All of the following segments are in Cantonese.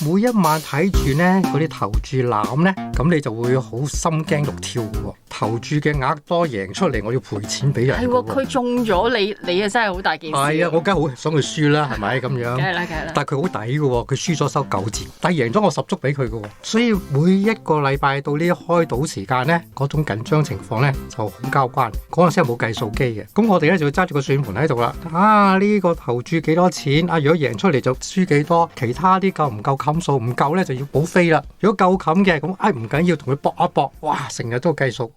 每一晚睇住咧嗰啲投注攬咧，咁你就會好心驚肉跳喎。投注嘅額多贏出嚟，我要賠錢俾人。係喎，佢中咗你啊，真係好大件事。係啊，我梗係好想佢輸啦，係咪咁樣？梗係啦，梗係啦。但係佢好抵嘅喎，佢輸咗收9折，但係贏咗我10足俾佢嘅喎。所以每一個禮拜到呢開賭時間咧，嗰種緊張情況咧就好交關。嗰陣時係冇計數機嘅，咁我哋咧就要揸住個算盤喺度啦。呢個投注幾多錢？如果贏出嚟就輸幾多？其他啲夠唔夠冚數？唔夠咧就要補飛啦。如果夠冚嘅，咁唔緊要，同佢搏一搏。哇！成日都計數。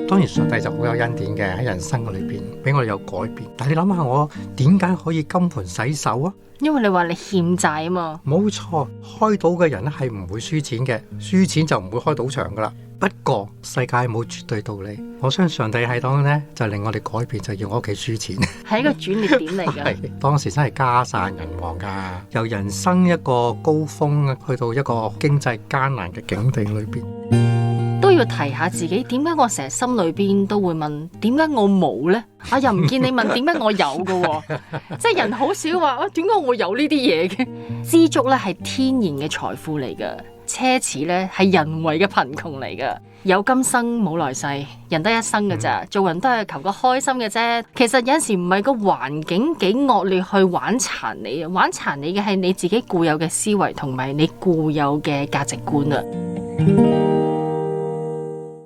當然上帝就好有恩典嘅喺人生嘅裏邊，俾我哋有改變。但係你諗下，我點解可以金盆洗手啊？因為你話你欠債啊嘛。冇錯，開賭嘅人咧係唔會輸錢嘅，輸錢就唔會開賭場噶啦。不過世界冇絕對道理，我相信上帝喺當中咧就令我哋改變，就要我屋企輸錢，係一個轉捩點嚟㗎。係當時真係家散人亡噶，由人生一個高峰去到一個經濟艱難嘅境地裏邊。都要提下自己，點解我成日心裏邊都會問，點解我冇呢？又唔見你問點解我有嘅喎？即係人好少話，點解我會有呢啲嘢嘅？知足咧係天然嘅財富嚟㗎，奢侈咧係人為嘅貧窮嚟㗎。有今生冇來世，人得一生㗎咋，做人都係求個開心嘅啫。其實有陣時唔係個環境幾惡劣去玩殘你啊，玩殘你嘅係你自己固有嘅思維同埋你固有嘅價值觀啊。